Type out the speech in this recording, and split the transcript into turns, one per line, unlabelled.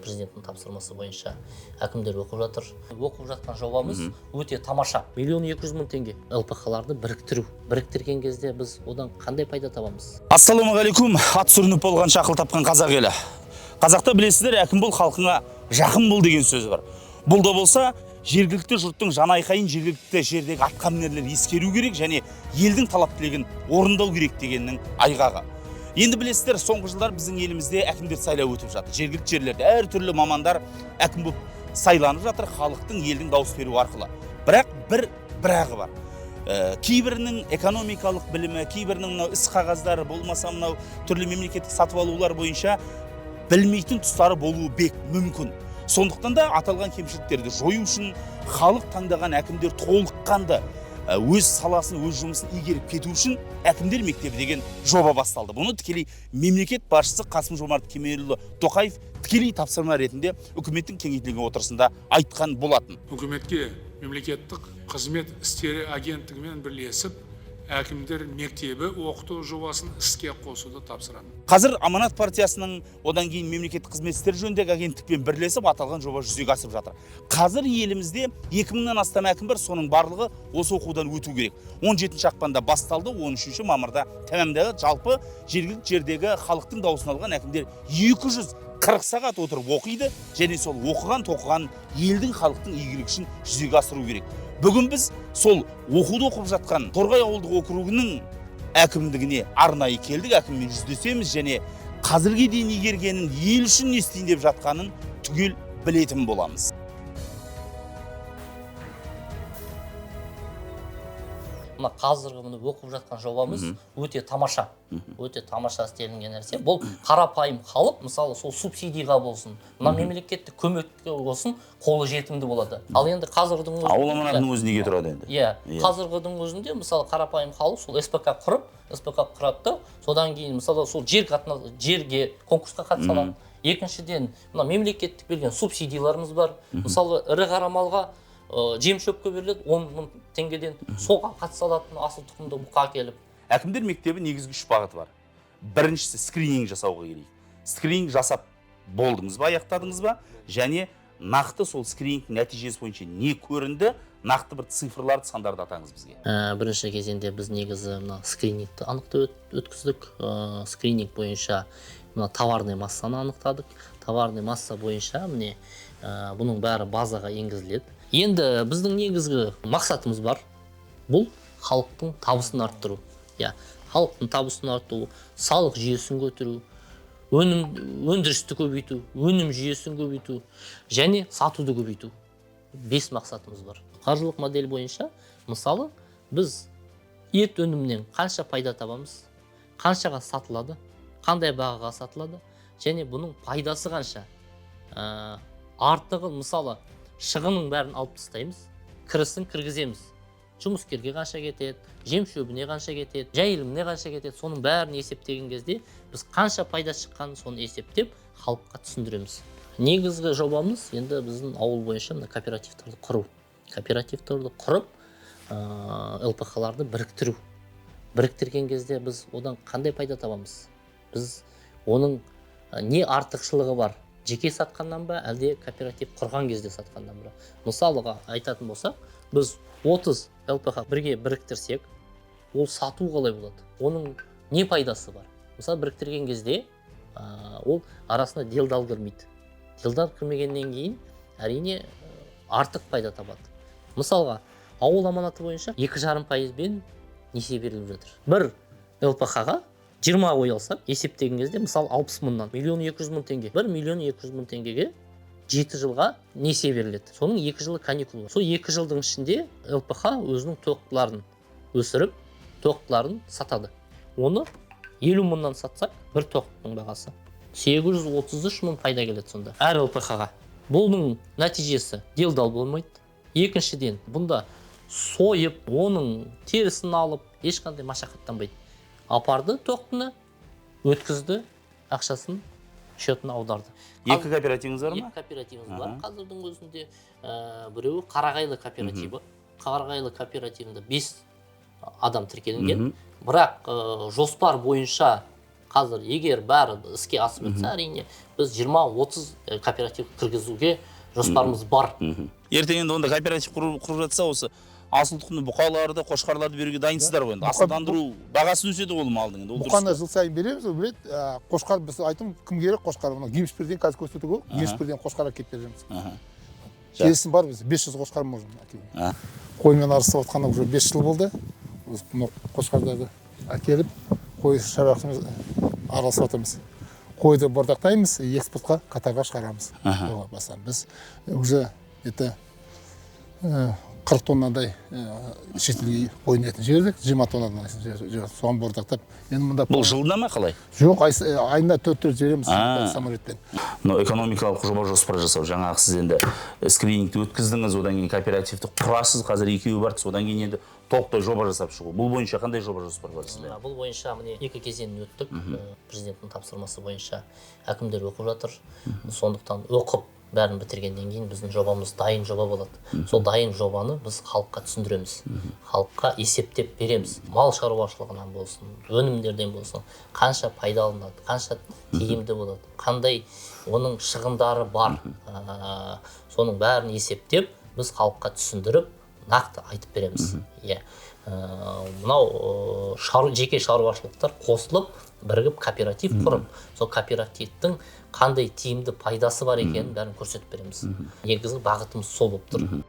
президенттің тапсырмасы бойынша әкімдер оқып жатыр. Оқып жатқан жобамыз өте тамаша. 1,2 миллион теңге ЛПХ-ларды біріктіру. Біріктірген кезде біз одан қандай пайда табамыз?
Ассалаумағалейкум. Ат сүрініп болған шақыл тапқан қазақ елі. Қазақта білесіздер, әкім бол, халқыңа жақын бол деген сөз бар. Бұл да болса, жергілікті жұрттың жан айқайын жергілікті жердегі атқамінерлер ескеру керек және елдің талап тілегін орындау керек дегеннің айғағы. Енді білесіздер, соңғы жылдар біздің елімізде әкімдер сайлауы өтіп жатыр. Жергілікті жерлерде әртүрлі мамандар әкім болып сайланып жатыр, халықтың елдің дауыс беруі арқылы. Бірақ бірағы бар. Кейбірінің экономикалық білімі, кейбірінің мынау іс қағаздары болмаса мынау түрлі мемлекеттік сатып алулар бойынша білмейтін тұстары болуы бек мүмкін. Сондықтан да аталған кемшіліктерді жою үшін халық таңдаған әкімдер толыққанды өз саласын, өз жұмысын игеріп кету үшін әкімдер мектебі деген жоба басталды. Бұны тікелей мемлекет басшысы Қасым-Жомарт Кемелұлы Тоқаев тікелей тапсырма ретінде үкіметтің кеңейтілген отырысында айтқан болатын.
Үкіметке мемлекеттік қызмет істері агенттігімен бірлесіп әкімдер мектебі оқыту жобасын іске қосуды тапсырамын.
Қазір Аманат партиясының одан кейін мемлекеттік қызмет істері жөніндегі агенттікпен бірлесіп аталған жоба жүзеге асып жатыр. Қазір елімізде 2000-нан астам әкім бар, соның барлығы осы оқудан өту керек. 17 ақпанда басталды, 13 мамырда тәмамдалды. Жалпы жергілікті жердегі халықтың дауысын алған әкімдер 240 сағат отырып оқиды және сол оқыған елдің халықтың игілігі үшін жүзеге асыру керек. Бүгін біз сол оқуды оқып жатқан Торғай ауылдық округінің әкімдігіне арнайы келдік, әкіммен жүздесеміз және қазірге дейін игергенін, ел үшін не істейін деп жатқанын түгел білетін боламыз.
Мына қазіргі оқып жатқан жобамыз өте тамаша. Өте тамаша істелінген нәрсе. Бұл қарапайым халық, мысалы сол субсидияға болсын, мына мемлекеттік көмекке болсын, қолы жетімді болады. Ал енді қазірдің өзінде
ауыл аманатының өзі неге тұрады енді?
Иә, қазірдің өзінде мысалы қарапайым халық сол СПК құрады да, содан кейін мысалы сол жерге конкурсқа қатыса алады. Екіншіден, мына мемлекеттік берген субсидияларымыз бар. Мысалы ірі қара малға жем шөпке беріледі 10 мың теңгеден, соға қатыса алатын асыл тұқымды бұқа келіп.
Әкімдер мектебі негізгі 3 бағыты бар. Біріншісі скрининг жасауға керек. Скрининг жасап болдыңыз ба, аяқтадыңыз ба? Және нақты сол скрининг нәтижесі бойынша не көрінді, нақты бір цифрларды, сандарды атаңыз бізге.
Бірінші кезеңде біз негізі скринингті анықтап өткіздік. Скрининг бойынша товарный массаны анықтадық. Товарный масса бойынша бұның бәрі базаға енгізіледі. Енді біздің негізгі мақсатымыз бар. Бұл халықтың табысын арттыру. Халықтың табысын арттыру, салық жүйесін көтеру, өндірісті көбейту, өнім жүйесін көбейту және сатуды көбейту. 5 мақсатымыз бар. Қаржылық модель бойынша, мысалы, біз ет өнімнен қанша пайда табамыз, қаншаға сатылады, қандай бағаға сатылады және бұның пайдасы қанша. Артығы, мысалы, шығынның бәрін алып тастаймыз, кірісін кіргіземіз. Жұмыскерге қанша кетеді, жем шөбіне қанша кетеді, жайылымына қанша кетеді, соның бәрін есептеген кезде біз қанша пайда шыққанын соны есептеп халыққа түсіндіреміз. Негізгі жобамыз енді біздің ауыл бойынша кооперативтерді құру. Кооперативтерді құрып, ЛПХ-ларды біріктіру. Біріктірген кезде біз одан қандай пайда табамыз? Біз оның не артықшылығы бар? Жеке сатқаннан ба, әлде кооператив құрған кезде сатқандан ба? Мысалыға айтатын болсақ, біз 30 ЛПХ бірге біріктірсек, ол сату қалай болады? Оның не пайдасы бар? Мысалы, біріктірген кезде ол арасына делдал кірмейді. Делдал кірмегеннен кейін әрине артық пайда табады. Мысалға, ауыл аманаты бойынша 2,5% несие беріліп жатыр. Бір ЛПХ-ға 20 қой алсақ, есептеген кезде, мысалы 60 мыңнан 1,2 миллион теңге. 1,2 миллион теңгеге 7 жылға несие беріледі. Соның 2 жылы каникул. Сол 2 жылдың ішінде ЛПХ өзінің тоқтыларын өсіріп, тоқтыларын сатады. Оны 50 мыңнан сатсақ, бір тоқтың бағасы 833 мың пайда келеді сонда. Әр ЛПХ-ға. Бұның нәтижесі делдал болмайды. Екіншіден, бұнда сойып, оның терісін алып, ешқандай машақаттанбайды. Апарды тоқтыны, өткізді, ақшасын счетына аударды.
Екі кооперативіңіз бар ма?
Екі кооперативіміз бар. Қазірдің өзінде біреуі Қарағайлы кооперативі. Қарағайлы кооперативінде 5 адам тіркелінген. Бірақ жоспар бойынша қазір егер бәрі іске асып жатса, әрине біз 20-30 кооператив кіргізуге жоспарымыз бар.
Ертең енді онда кооператив құрып жатса, осы асыл тұқымды бұқаларды, қошқарларды беруге дайынсыздар ғой енді. Асылдандыру бағасы өседі ғой малдың енді.
Бұқаны жыл сайын береміз, ол білет. Қошқар біз айтым, кім керек қошқар? Мына Гемшбірден қазір көрсетті ғой. Гемшбірден қошқар әкеліп береміз. Келісім бар біз, 500 қошқар можем әкеліп. Қоймен арыстап отқанда уже 5 жыл болды. Біз қошқардарды әкеліп, қой шабақшымыз араласып жатырмыз. Қойды бордақтаймыз, экспортқа, Катарға шығарамыз. Біз уже это 40 тоннадай шетелге қойын етін жібердік, 20 тоннадан соған бордақтап.
Бұл жылына ма қалай?
Жоқ, айына 4 жібереміз самолетпен.
Экономикалық жоба жоспар жасау, жаңағы сіз енді скринингті өткіздіңіз, одан кейін кооперативті құрасыз, қазір екеуі бар, содан кейін енді толықтай жоба жасап шығу. Бұл бойынша қандай жоба жоспар бар сізде?
Бұл бойынша міне 2 кезеңін өттік. Президенттің тапсырмасы бойынша әкімдер оқып жатыр. Сондықтан оқып бәрін бітіргеннен кейін біздің жобамыз дайын жоба болады. Сол дайын жобаны біз халыққа түсіндіреміз. Халыққа есептеп береміз. Мал шаруашылығынан болсын, өнімдерден болсын, қанша пайда алынады, қанша тиімді болады, қандай оның шығындары бар. Соның бәрін есептеп, біз халыққа түсіндіріп, нақты айтып береміз. Мынау жеке шаруашылықтар қосылып, бірігіп кооператив құрып, сол кооперативтің қандай тиімді пайдасы бар екенін бәрін көрсетіп береміз. Негізгі бағытымыз сол болып тұр.